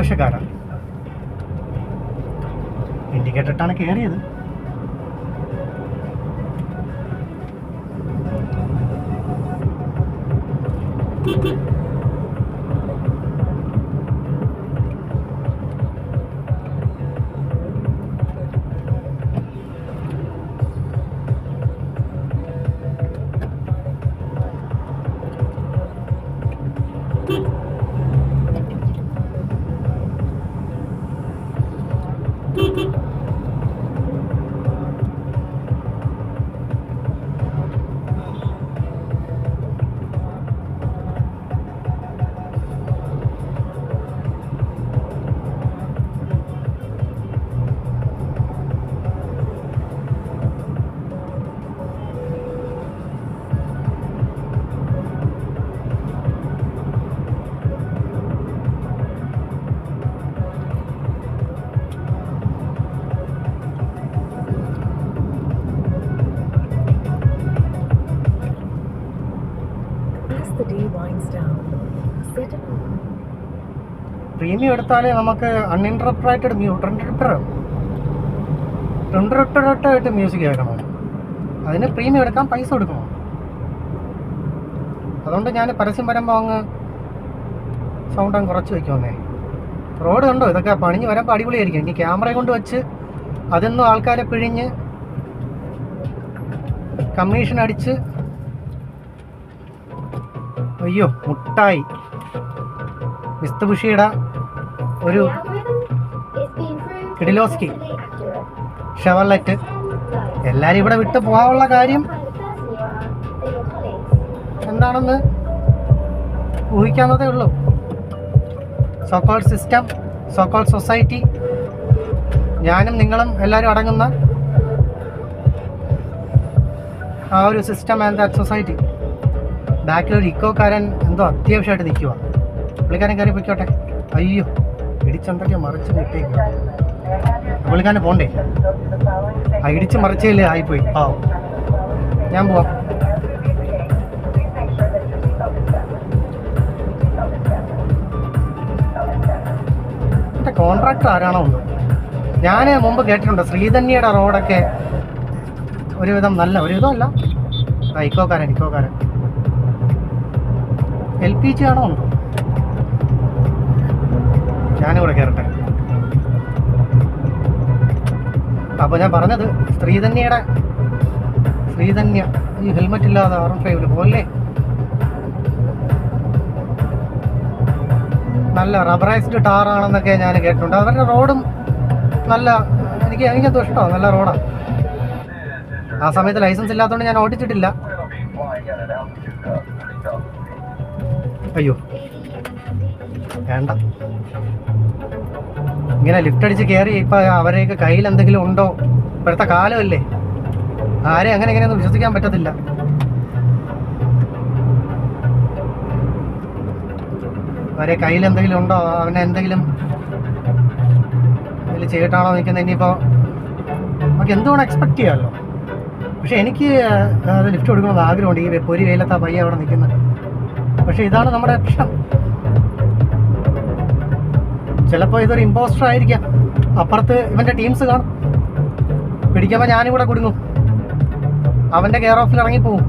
ഓട്ടോറിക്ഷക്കാരാണ്. Indicator ഇട്ടാണ് കയറിയത്. Premium എടുത്താലേ നമുക്ക് അൺഇൻറ്ററപ്റ്റഡ് ആയിട്ട് മ്യൂസിക് കേൾക്കണം. അതിന് പ്രീമിയം എടുക്കാൻ പൈസ കൊടുക്കണം. അതുകൊണ്ട് ഞാൻ പരസ്യം വരുമ്പോൾ അങ്ങ് സൗണ്ട് അങ്ങ് കുറച്ച് വയ്ക്കുമെന്നേ. റോഡ് കണ്ടോ, ഇതൊക്കെ പണിഞ്ഞ് വരുമ്പോൾ അടിപൊളിയായിരിക്കും. ഇനി ക്യാമറ കൊണ്ട് വെച്ച് അതൊന്നും ആൾക്കാരെ പിഴിഞ്ഞ് കമ്മീഷൻ അടിച്ച്. അയ്യോ, മുട്ടായി മിസ്തുബുഷിയുടെ ഒരു കിഡിലോസ്കി ഷെവർലെറ്റ്. എല്ലാവരും ഇവിടെ വിട്ട് പോകാനുള്ള കാര്യം എന്താണെന്ന് ഊഹിക്കാവുന്നതേ ഉള്ളൂ. സോക്കോൾ സിസ്റ്റം, സോക്കോൾ സൊസൈറ്റി, ഞാനും നിങ്ങളും എല്ലാവരും അടങ്ങുന്ന ആ ഒരു സിസ്റ്റം ആൻഡ് ദാറ്റ് സൊസൈറ്റി. ബാക്കിലൊരു ഇക്കോക്കാരൻ എന്തോ അത്യാവശ്യമായിട്ട് നിൽക്കുക. പുള്ളിക്കാരൻ കയറി പൊയ്ക്കോട്ടെ. അയ്യോ, ഇടിച്ചെന്തൊക്കെയോ മറിച്ച് കിട്ടിയേക്കുക. പുള്ളിക്കാരന് പോണ്ടേ? ആ ഇടിച്ച് മറിച്ചല്ലേ ആയിപ്പോയി. ഞാൻ പോവാം. എൻ്റെ കോൺട്രാക്ടർ ആരാണോ ഉണ്ടോ? ഞാൻ മുമ്പ് കേട്ടിട്ടുണ്ട് ശ്രീധന്യയുടെ റോഡൊക്കെ ഒരുവിധം നല്ല, ഒരുവിധമല്ല, ഇക്കോക്കാരൻ LPG ആണോ ഉണ്ടോ? ഞാനിവിടെ കയറട്ടെ. അപ്പോൾ ഞാൻ പറഞ്ഞത് ശ്രീധന്യ ഈ ഹെൽമെറ്റ് ഇല്ലാതെ R15 പോലെ നല്ല റബ്ബറൈസ്ഡ് ടാറാണെന്നൊക്കെ ഞാൻ കേട്ടിട്ടുണ്ട്. അവരുടെ റോഡും നല്ല, എനിക്കത് ഇഷ്ടമാണ്, നല്ല റോഡാണ്. ആ സമയത്ത് ലൈസൻസ് ഇല്ലാത്തതുകൊണ്ട് ഞാൻ ഓടിച്ചിട്ടില്ല. അയ്യോ വേണ്ട, ഇങ്ങനെ ലിഫ്റ്റ് അടിച്ച് കയറി ഇപ്പം അവരെയൊക്കെ കയ്യിൽ എന്തെങ്കിലും ഉണ്ടോ? ഇപ്പോഴത്തെ കാലമല്ലേ, ആരെയും അങ്ങനെ ഇങ്ങനെയൊന്നും വിശ്വസിക്കാൻ പറ്റത്തില്ല. അവരെ കയ്യിൽ എന്തെങ്കിലും ഉണ്ടോ, അവനെ എന്തെങ്കിലും ഇതിൽ ചെയ്തിട്ടാണോ നിൽക്കുന്നത്? ഇനിയിപ്പോൾ നമുക്ക് എന്തുകൊണ്ട് എക്സ്പെക്ട് ചെയ്യാമല്ലോ. പക്ഷെ എനിക്ക് അത് ലിഫ്റ്റ് കൊടുക്കണമെന്ന് ആഗ്രഹമുണ്ട്. ഈ പൊരി വെയിലത്താ പയ്യ അവിടെ നിൽക്കുന്നത്. പക്ഷെ ഇതാണ് നമ്മുടെ പ്രശ്നം. ചിലപ്പോൾ ഇതൊരു ഇമ്പോസ്റ്റർ ആയിരിക്കാം. അപ്പുറത്ത് ഇവൻ്റെ ടീംസ് കാണും. പിടിക്കുമ്പോൾ ഞാനിവിടെ കുടുങ്ങും. അവൻ്റെ കെയർ ഓഫിൽ ഇറങ്ങിപ്പോവും.